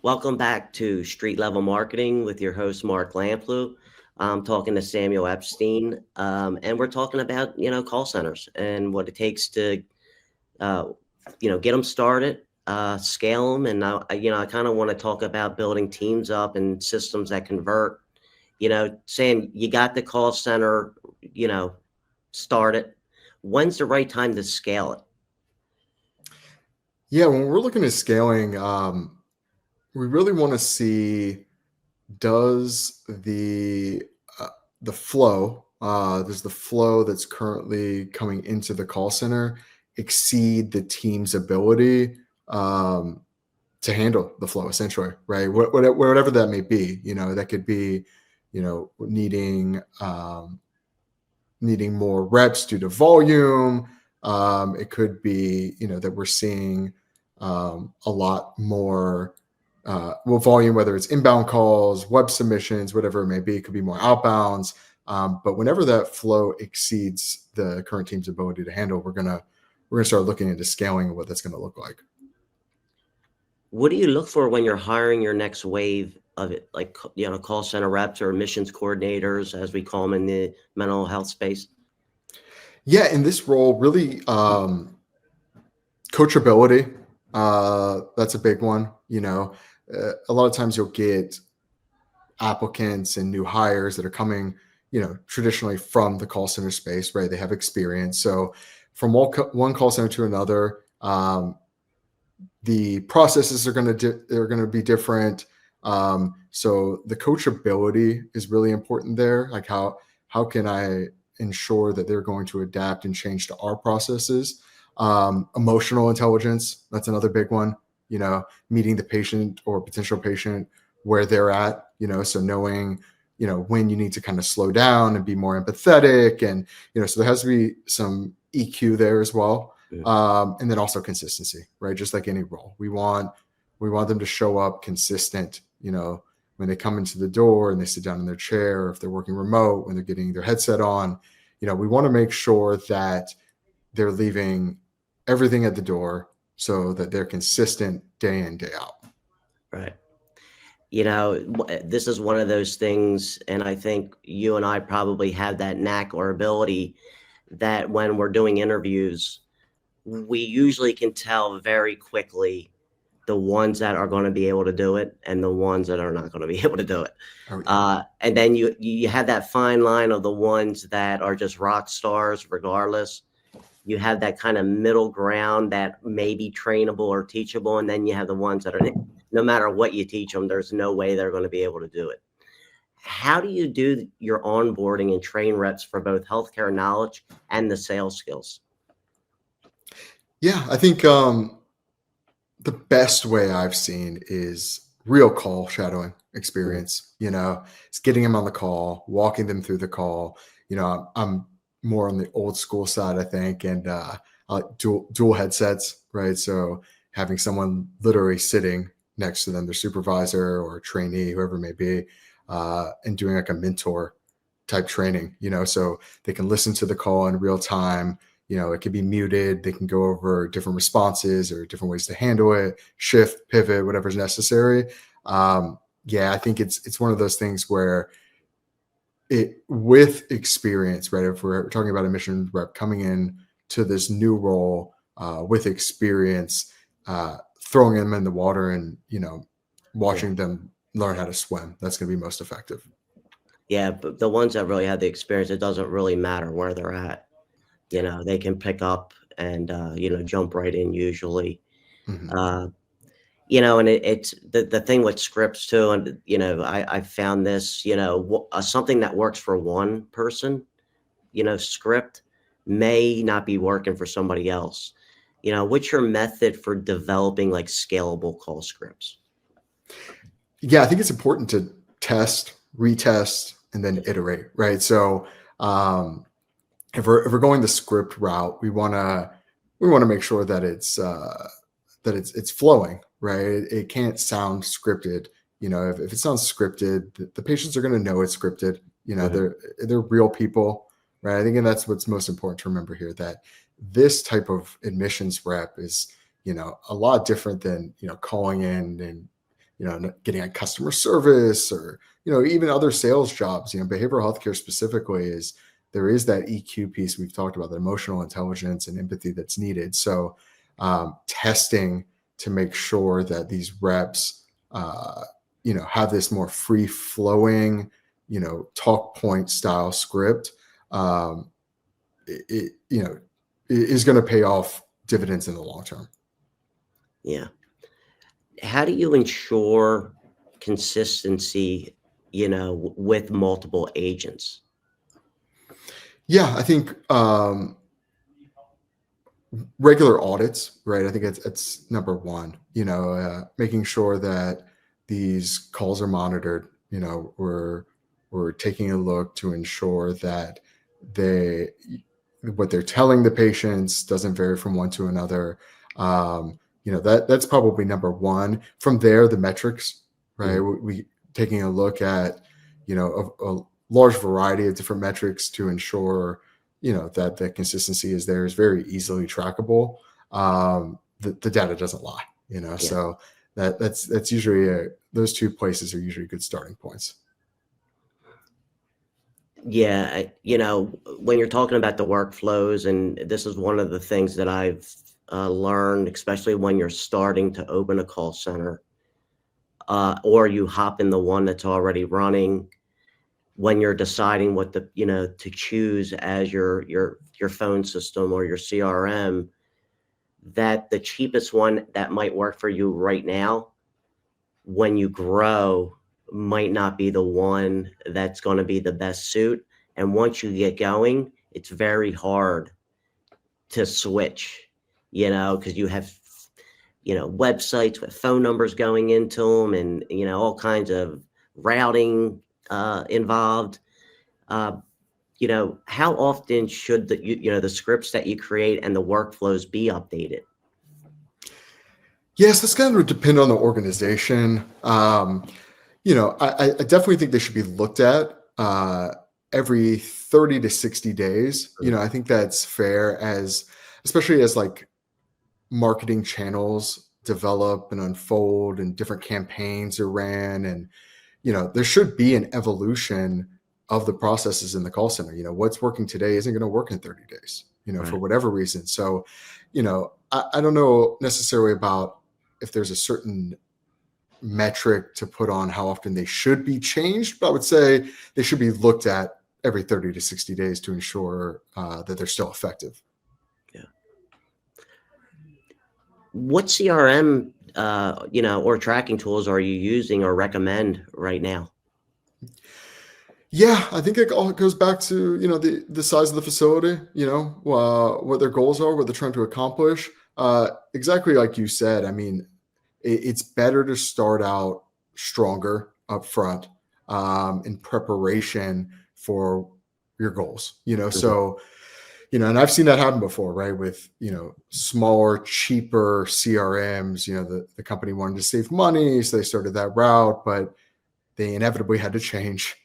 Welcome back to Street Level Marketing with your host, Mark Lamplugh. I'm talking to Samuel Epstein, and we're talking about, call centers and what it takes to, uh, get them started, scale them. And, I kind of want to talk about building teams up and systems that convert. Sam, you got the call center, you know, started. When's the right time to scale it? Yeah, when we're looking at scaling, we really want to see, does the flow, does the flow that's currently coming into the call center exceed the team's ability um, to handle the flow, essentially, right? Whatever that may be, that could be, needing more reps due to volume. It could be, that we're seeing a lot more volume, whether it's inbound calls, web submissions, whatever it may be. It could be more outbounds. But whenever that flow exceeds the current team's ability to handle, we're gonna start looking into scaling and what that's gonna look like. What do you look for when you're hiring your next wave of it, like, call center reps or admissions coordinators, as we call them in the mental health space? Yeah, in this role, really, coachability. That's a big one. A lot of times you'll get applicants and new hires that are coming, traditionally from the call center space, right? They have experience. So from one call center to another, the processes are going to be different. So the coachability is really important there. Like how can I ensure that they're going to adapt and change to our processes? Emotional intelligence, that's another big one. Meeting the patient or potential patient where they're at. So knowing when you need to kind of slow down and be more empathetic, and so there has to be some EQ there as well. And then also consistency, right? Just like any role, we want them to show up consistent. When they come into the door and they sit down in their chair, if they're working remote, when they're getting their headset on, we want to make sure that they're leaving everything at the door so that they're consistent day in, day out. Right. This is one of those things, and I think you and I probably have that knack or ability that when we're doing interviews, we usually can tell very quickly the ones that are going to be able to do it and the ones that are not going to be able to do it. Oh, yeah. And then you have that fine line of the ones that are just rock stars regardless. You have that kind of middle ground that may be trainable or teachable, and then you have the ones that are, no matter what you teach them, there's no way they're going to be able to do it. How do you do your onboarding and train reps for both healthcare knowledge and the sales skills? Yeah, I think the best way I've seen is real call shadowing experience. It's getting them on the call, walking them through the call. I'm more on the old school side, I think, and I like dual headsets, right? So having someone literally sitting next to them, their supervisor or trainee, whoever it may be, and doing like a mentor type training, so they can listen to the call in real time. It can be muted. They can go over different responses or different ways to handle it, shift, pivot, whatever's necessary. Yeah, I think it's one of those things where with experience, right? If we're talking about a mission rep coming in to this new role with experience, throwing them in the water and, watching them learn how to swim, that's going to be most effective. Yeah, but the ones that really have the experience, it doesn't really matter where they're at. They can pick up and, jump right in usually. Mm-hmm. And it's the thing with scripts too. And, I found this, something that works for one person, script may not be working for somebody else. What's your method for developing like scalable call scripts? Yeah, I think it's important to test, retest, and then iterate, right? So if we're going the script route, we want to make sure that it's flowing, right? It can't sound scripted. If it sounds scripted, the patients are going to know it's scripted. Mhm. They're real people, right? I think, and that's what's most important to remember here, that this type of admissions rep is, a lot different than, calling in and getting on customer service or, even other sales jobs. Behavioral healthcare specifically there is that EQ piece we've talked about, the emotional intelligence and empathy that's needed. So testing to make sure that these reps, have this more free flowing, talk point style script, is going to pay off dividends in the long term. Yeah. How do you ensure consistency, with multiple agents? Yeah, I think regular audits, right? I think it's number one. Making sure that these calls are monitored. We're taking a look to ensure that what they're telling the patients doesn't vary from one to another. That's probably number one. From there, the metrics, right? We taking a look at a large variety of different metrics to ensure that the consistency is there, is very easily trackable. The data doesn't lie, Yeah. so that's usually those two places are usually good starting points. Yeah, when you're talking about the workflows, and this is one of the things that I've learned, especially when you're starting to open a call center, or you hop in the one that's already running, when you're deciding what to choose as your phone system or your CRM, that the cheapest one that might work for you right now, when you grow, might not be the one that's going to be the best suit. And once you get going, it's very hard to switch, because you have, websites with phone numbers going into them, and, all kinds of routing involved. How often should the scripts that you create and the workflows be updated? Yes, that's going to depend on the organization. I definitely think they should be looked at every 30 to 60 days. I think that's fair, especially as like marketing channels develop and unfold and different campaigns are ran. And, there should be an evolution of the processes in the call center. What's working today isn't going to work in 30 days, Right. for whatever reason. So, I don't know necessarily about if there's a certain metric to put on how often they should be changed, but I would say they should be looked at every 30 to 60 days to ensure that they're still effective. Yeah. What CRM, or tracking tools are you using or recommend right now? Yeah, I think it all goes back to the size of the facility, what their goals are, what they're trying to accomplish. Exactly like you said. I mean, it's better to start out stronger up front in preparation for your goals. So and I've seen that happen before, right? With smaller, cheaper CRMs. The company wanted to save money, so they started that route, but they inevitably had to change.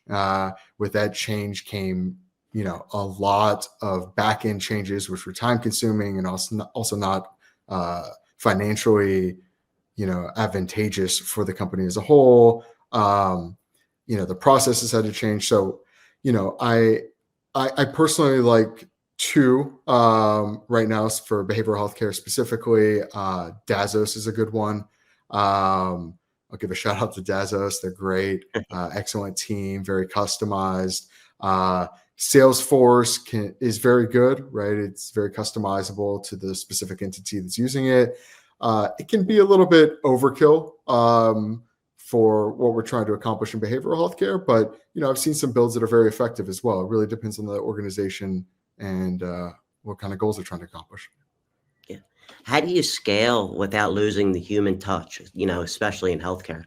With that change came, a lot of back end changes, which were time consuming and also not financially, advantageous for the company as a whole. The processes had to change. So, I personally like two right now for behavioral healthcare specifically. Dazos is a good one. I'll give a shout out to Dazos. They're great, excellent team, very customized. Salesforce is very good, right? It's very customizable to the specific entity that's using it. It can be a little bit overkill for what we're trying to accomplish in behavioral healthcare, but I've seen some builds that are very effective as well. It really depends on the organization and what kind of goals they're trying to accomplish. Yeah. How do you scale without losing the human touch, especially in healthcare?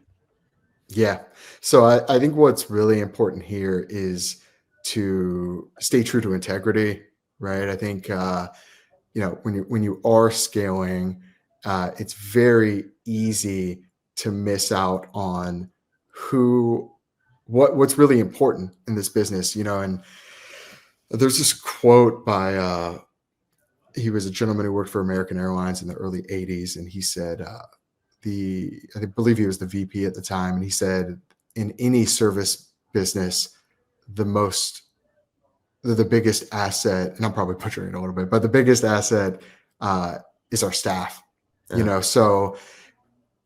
Yeah. So I think what's really important here is to stay true to integrity, right? I think when you are scaling, it's very easy to miss out on what's really important in this business, and there's this quote by he was a gentleman who worked for American Airlines in the early 80s, and he said I believe he was the VP at the time, and he said in any service business, the most the biggest asset, and I'm probably butchering it a little bit, but the biggest asset is our staff. So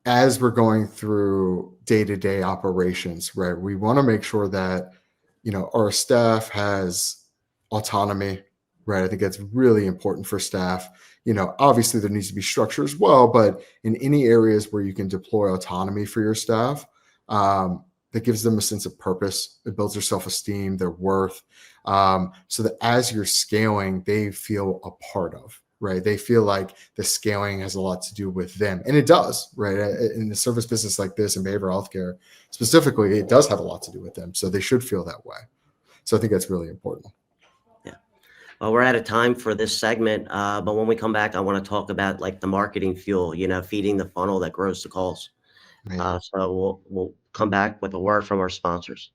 as we're going through day-to-day operations, right, we want to make sure that our staff has autonomy, right? I think that's really important for staff. Obviously there needs to be structure as well, but in any areas where you can deploy autonomy for your staff, that gives them a sense of purpose. It builds their self-esteem, their worth, so that as you're scaling, they feel a part of, right? They feel like the scaling has a lot to do with them. And it does, right? In the service business like this, in behavioral healthcare specifically, it does have a lot to do with them. So they should feel that way. So I think that's really important. Yeah. Well, we're out of time for this segment. But when we come back, I want to talk about like the marketing fuel, feeding the funnel that grows the calls. So we'll come back with a word from our sponsors.